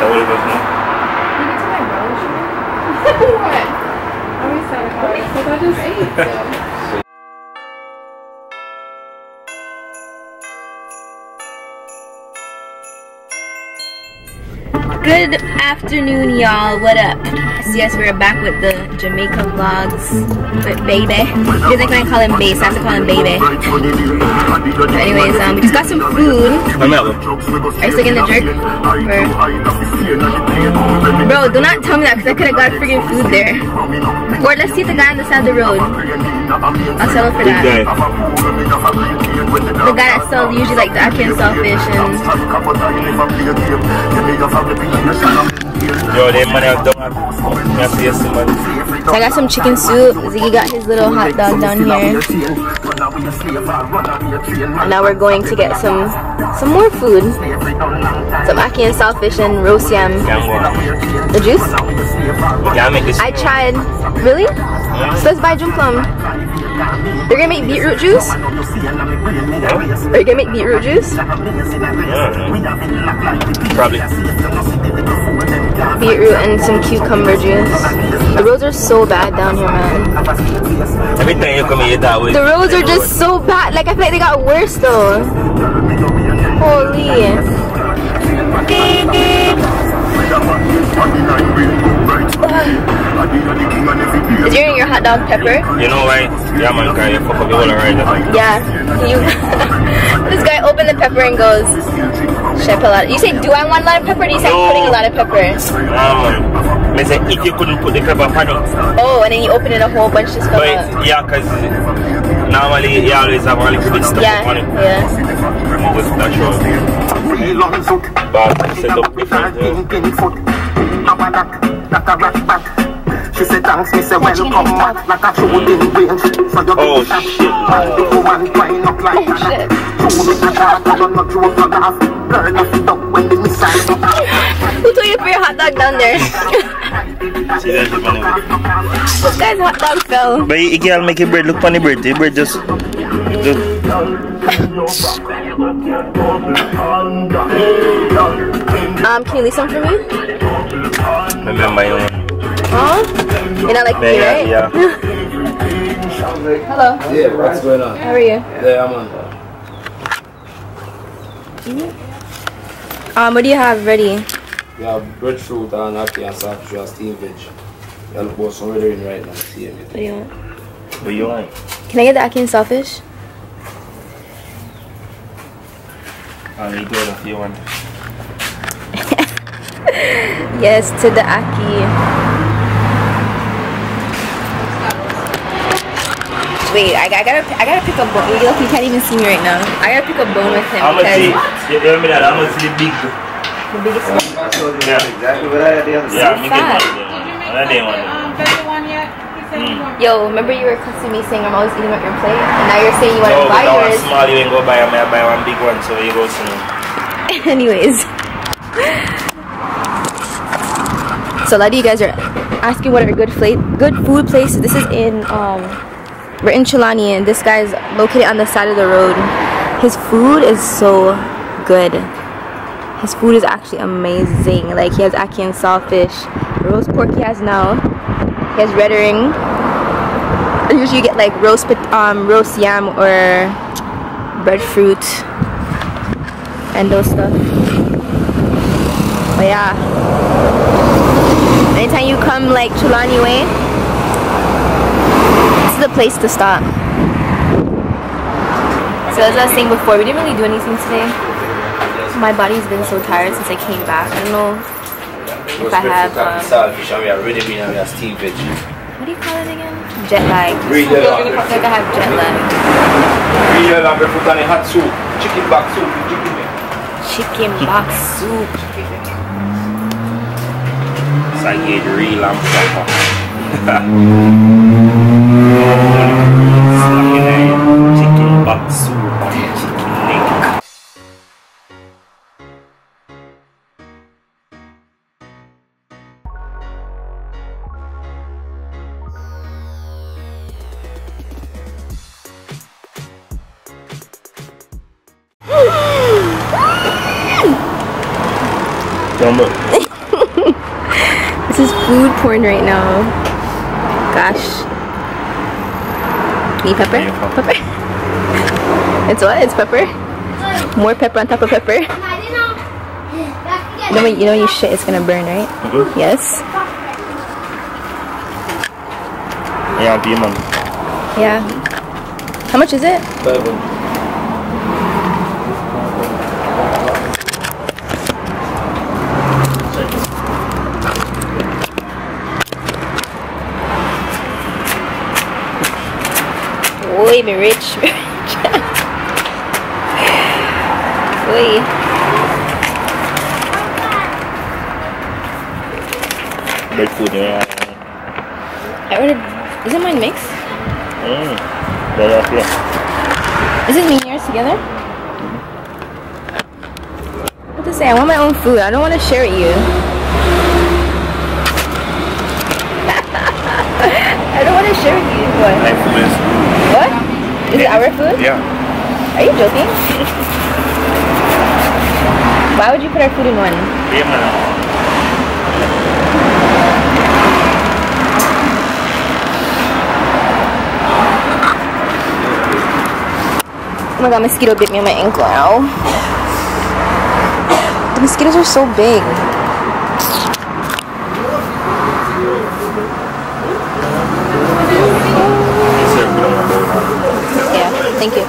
all of us now. What? I always said it hard because I just ate. So. Good afternoon, y'all. What up? So yes, we're back with the Jamaica vlogs with Baby. Because I can't call him Bae, so I have to call him Baby. But anyways, we just got some food. Are you still getting the jerk? Bro, do not tell me that because I could have got freaking food there. Or let's see the guy on the side of the road. I'll settle for that. The guy that sells usually like the ACKEE and SALTFISH and... Yo, they money have done. So I got some chicken soup. Ziggy got his little hot dog down here. And now we're going to get some more food. Some ACKEE and SALTFISH and roast yam. The juice? I tried. Really? So let's buy Jumplum. They're gonna make beetroot juice? Are you gonna make beetroot juice? Probably. Beetroot and some cucumber juice. The roads are so bad down here, man. Every time you come here that way. The roads are just so bad. Like I feel like they got worse though. Holy. Is you eating your hot dog pepper? You know why? Yeah man, you fuck up the whole right. Yeah. This guy opened the pepper and goes, should I put a lot? You say, do I want a lot of pepper or do you say I'm putting a lot of pepper? I say if you couldn't put the pepper on it. Oh, and then you open it a whole bunch just fell out. Yeah, because normally you always have a little bit stuff on it. Yeah. Remove it natural. But set up different. She said thanks, me say welcome back like a shooting range. So you oh shit. Woman crying up like that. Who told you to put your hot dog down there? This guy's hot dog fell. But you can't make your bread look funny bread. The bread just can you leave some for me? remember you. Oh? You're not like me, right? Yeah. Hello. Yeah, what's going on? How are you? Yeah, I'm on. What do you have ready? We have breadfruit and ACKEE and SALTFISH and steamed veg. We have both some ordering right now. See everything. What do you want? What do you want? Can I get the ACKEE and SALTFIsh? I'll eat it if you want. Yes, to the ACKEE. Wait, I gotta pick a bone. You can't even see me right now. I gotta pick a bone with him. How much is you tell me that? How much is the big? The biggest one. Yeah, exactly what I had the other yeah, me get one yet? Yo, remember you were cussing me saying I'm always eating at your plate? And now you're saying you want to buy yours. No, small, you ain't go buy me. I buy one big one, so you go see me. Anyways. So a lot of you guys are asking what are good food places. This is in we're in Chilani and this guy's located on the side of the road. His food is so good. His food is actually amazing. Like he has ACKEE and SALTFISH. The roast pork he has now. He has red ring. Usually you get like roast yam or breadfruit and those stuff. But yeah. Anytime you come like Chilani way, this is the place to stop. So as I was saying before, we didn't really do anything today. My body's been so tired since I came back. I don't know if I have SALTFISH and we are ready meal and we are steamed veg. what do you call it again? Jet lag. I Real feel like I have jet lag. Real and breadfruit and hot soup. Chicken back soup. Chicken box soup. So I get real and proper. Chicken box soup and chicken leg. Come on. This is food porn right now. Gosh. Need pepper? Pepper? It's what? It's pepper? More pepper on top of pepper? You know when you shit, it's gonna burn, right? Yes. Yeah. How much is it? 7. Oi, me rich. Oi. Breadfruit, yeah. I ordered. Isn't mine mixed? Yeah. Is this me and yours together? What to say? I want my own food. I don't want to share with you. I don't want to share with you. What? My food is. What? Is it our food? Yeah. Are you joking? Why would you put our food in one? Yeah, man. Oh my god, mosquito bit me on my ankle. Ow. The mosquitoes are so big. Yeah, thank you.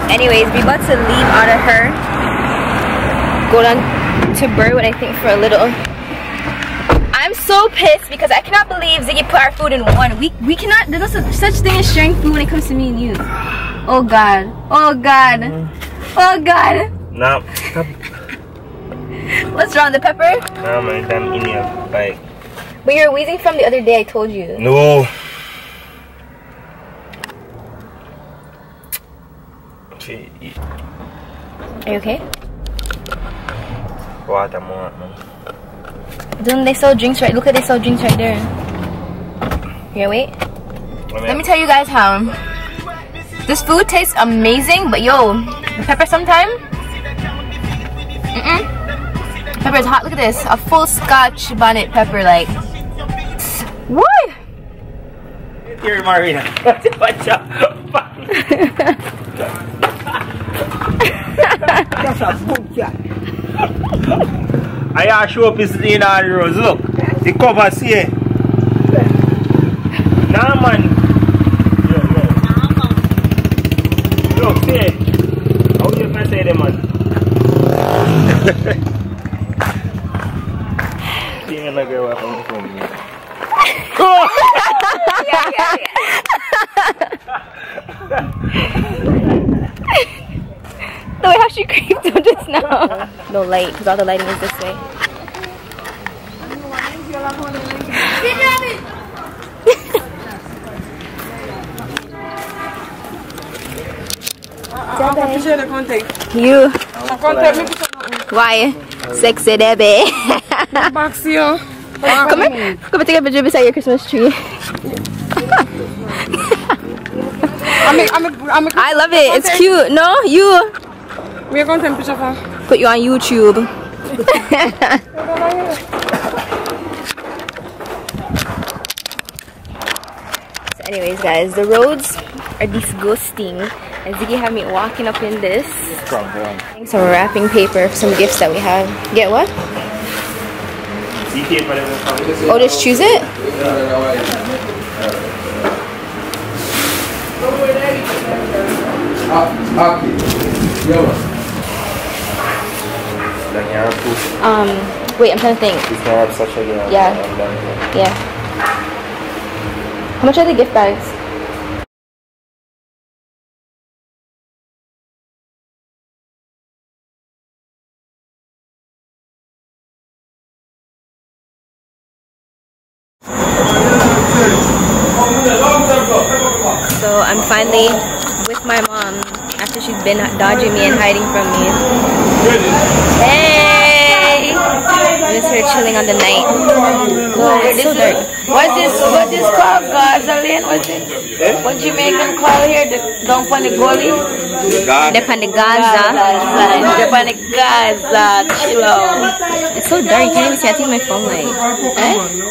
Anyways, we about to leave out of her. Go down to Burwood, I think, for a little. I'm so pissed because I cannot believe Ziggy put our food in one. We cannot. There's no such thing as sharing food when it comes to me and you. Oh god. Oh god. Oh god. No. What's wrong? The pepper? No, man. I'm in here. Like. But you're wheezing from the other day. I told you. No. Are you okay? Water more, man. Don't they sell drinks right? Look at they sell drinks right there. Here, wait. Let me tell you guys how. This food tastes amazing, but yo, the pepper sometime. Pepper is hot. Look at this. A full Scotch bonnet pepper, like. What? Here, Marina. Watch out. I show up is in our rose. Look, the cover see. Nah, man. Look, see. How do you say them, man? See me like you're welcome from me. The way how she creeped up just now. No light, because all the lighting is this way. You. Why? Sexy Debbie. Come here. Come and take a picture beside your Christmas tree. I love it. It's cute. No, you. We're going to take a picture for. Put you on YouTube. So anyways, guys, the roads are disgusting. And Ziggy had me walking up in this. Some wrapping paper for some gifts that we have. Get what? Oh, just choose it? Wait, I'm trying to think. Yeah. Yeah. How much are the gift bags? So I'm finally with my mom after she's been dodging me and hiding from me. Hey! just here chilling on the night. Oh, it's so dark. What is called Gaza Lane? What Jamaican call here? Down on the gully? They're on the Gaza. They're on the Gaza. Chill out. It's so dark. You can't even see. I think my phone light.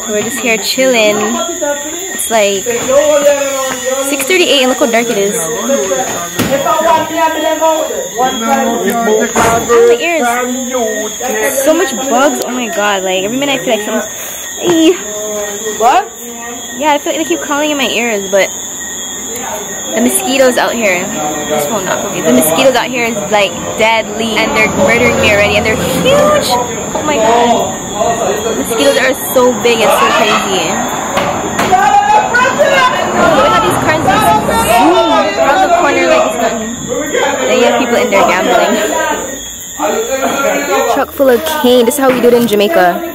We're just here chilling. It's like 6:38 and look how dark it is. My ears. So much bugs. Oh my god. Like every minute I feel like something's... What? Yeah, I feel like they keep crawling in my ears, but the mosquitoes out here, this phone not for me. The mosquitoes out here is like deadly, and they're murdering me already, and they're huge. Oh my god, mosquitoes are so big, it's so crazy. Look how these cars just zoom around the corner like it's nothing. Then you have people in there gambling. Truck full of cane. This is how we do it in Jamaica.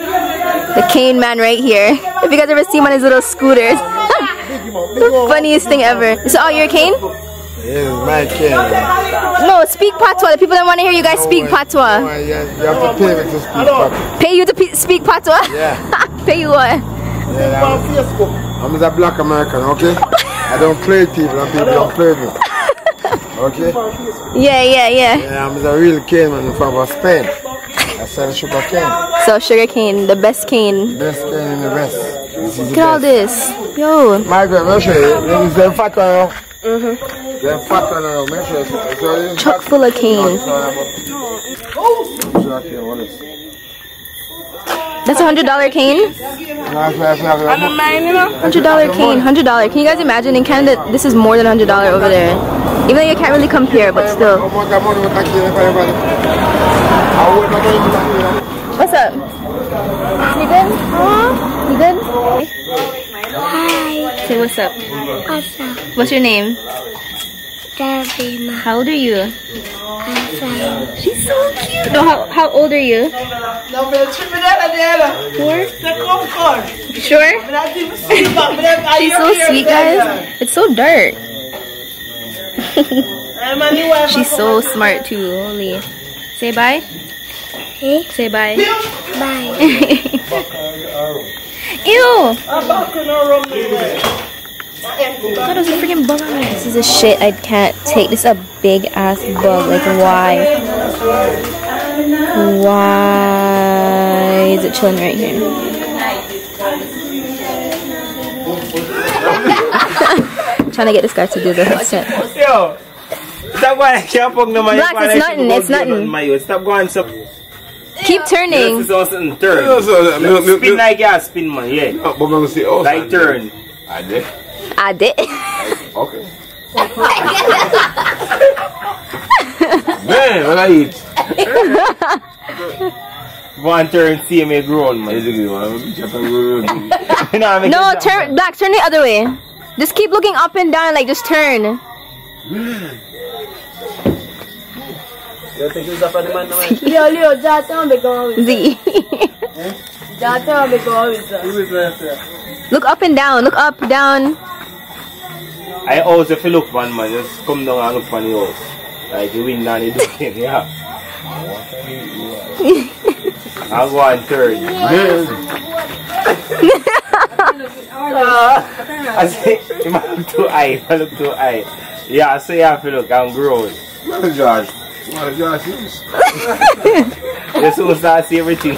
The cane man right here. If you guys ever see him on his little scooters. The funniest thing ever. Is it all your cane? Yeah, it's my cane. No, speak patois. The people that want to hear you guys speak patois. You have to pay me to speak patois. Pay you to speak patois? Yeah. Pay you what? Yeah, I'm a black American, okay? I don't play people and people don't play me. Okay? Yeah. Yeah, I'm a real cane man from Spain. I sell sugar cane. So sugar cane, the best cane. Best cane in the West. Look at all this. Yo. My girl, I'll show you. This is the fat one now. The fat one now. Make sure it's Truck full of cane. That's $100 cane? $100 cane, $100. Can you guys imagine? In Canada, this is more than $100 over there. Even though you can't really compare, but still. What's up? You good? You good? Hi. Say what's up. What's up? What's your name? Davina. How old are you? I'm 5. She's so cute. No, how old are you? 4? Sure? She's so sweet, guys. It's so dark. She's so smart too. Holy. Say bye. Hey? Say bye. Bye. Ew! God, there's a freaking bug on me. This is a shit I can't take. This is a big ass bug. Like, why? Why is it chilling right here? I'm trying to get this guy to do the headset. Yo! Stop going. I can't put no money. Black, it's nothing. It's nothing. Stop going. Keep turning. This is also turn. Spin like you spin, man. Yeah. Like turn. I did. Okay. Man, what I eat? One turn, see me grown, man. No, turn, Black, turn the other way. Just keep looking up and down, like just turn. Z. Look up and down, look up, down. I also feel look man, just come down and look on the house. Like you win down the door, yeah. I'll go and turn. I say, if I look too high, Yeah, so you have to look, I'm grown. Josh. You're supposed to see everything.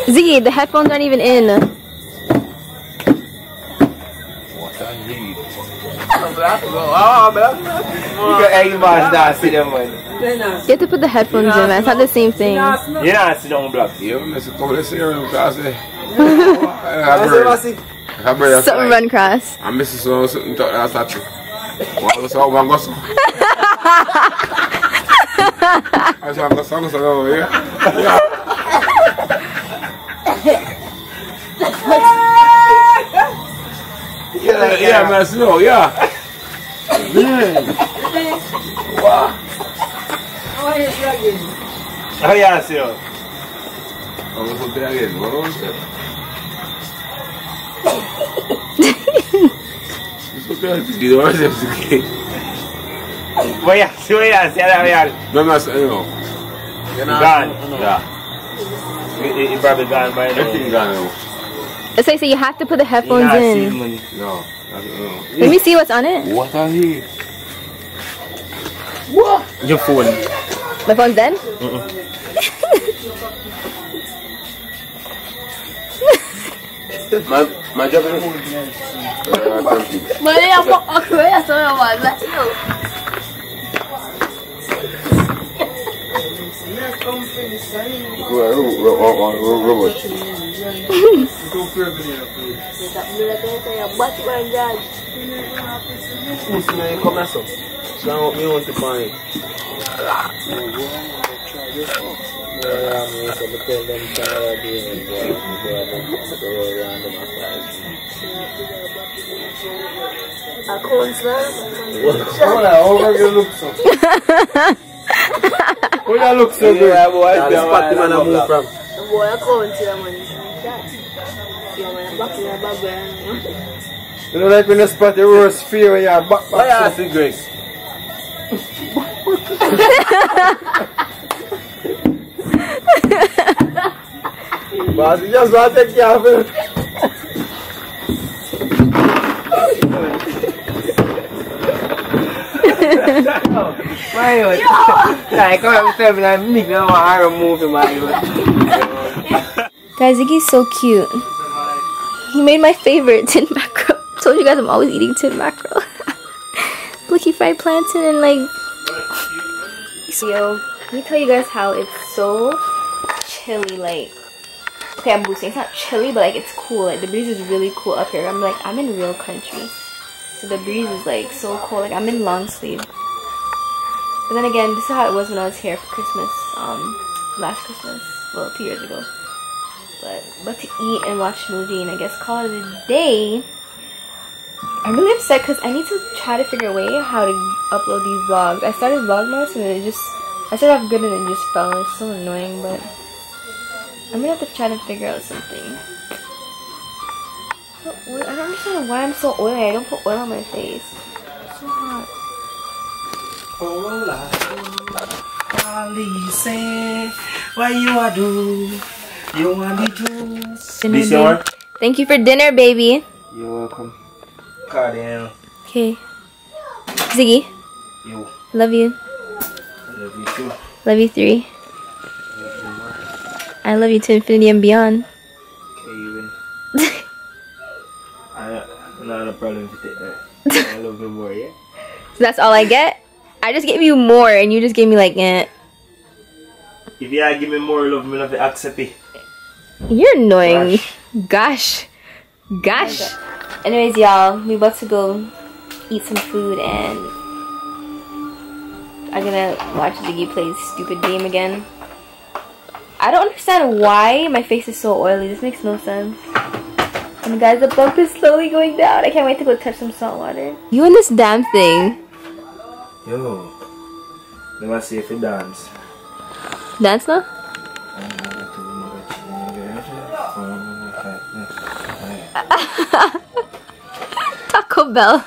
Ziggy, the headphones aren't even in. What I need. You can egg boss down, see them man. You have to put the headphones in, man. It's not the same thing. You know, sit down block. Something run cross. I'm missing something that's that. One go so. I saw the song so yeah. Yeah, man, slow, yeah. Wow. Oh yeah, see you. I'm going to put it again. What was that? It's okay. You don't want to But yeah, see what you see that No, no, you know. gone. Yeah. It probably gone by now. Everything gone now. It's like, so you have to put the headphones Not in. seeing money. No. Let me see what's on it. What are you? Your phone. My phone's dead? My job is Boleh apa aku ya sama mana? robot. Tak boleh saya buat banyak. Usina começou. Então me ontem pai. Olha, olha o look so. Olha o look so good. Spot man a move from. Boy, aku tidak mana. Yang mana bakal bagai. You know, like when you spot the worst fear when you're back. Oh yeah, I see Greg. But you just want to take care of it. Guys, Ziggy's so cute. He made my favorite tin mackerel. Told you guys I'm always eating tin mackerel. Look, he fried plantain and like... Yo, let me tell you guys how it's so chilly, like... Okay, I'm boosting. It's not chilly, but like it's cool. Like the breeze is really cool up here. I'm in real country. So the breeze is like so cold. Like I'm in long sleeve. But then again, this is how it was when I was here for Christmas. Last Christmas. Well, 2 years ago. But to eat and watch movie and I guess call it a day. I'm really upset because I need to try to figure a way how to upload these vlogs. I started VLOGMAS and I started off good and it just fell. It's so annoying, but I'm gonna have to try to figure out something. I don't understand why I'm so oily. I don't put oil on my face. It's so hot. Why you are do? You want me to? Dinner, baby. Thank you for dinner, baby. You're welcome. Goddamn. Okay. Ziggy. You. Love you. I love you too. Love you 3. I love you to infinity and beyond. Okay, you win. I'm not a problem to take that. I love you more, yeah? So that's all I get? I just gave you more and you just gave me like, eh. If you give me more love, I'm gonna accept it. You're annoying. Gosh. Anyways, y'all, we about to go eat some food and I'm gonna watch Ziggy play this stupid game again. I don't understand why my face is so oily. This makes no sense. And guys, the bump is slowly going down. I can't wait to go touch some salt water. You and this damn thing. Yo. Let me see if it dance. Dance now? Taco Bell.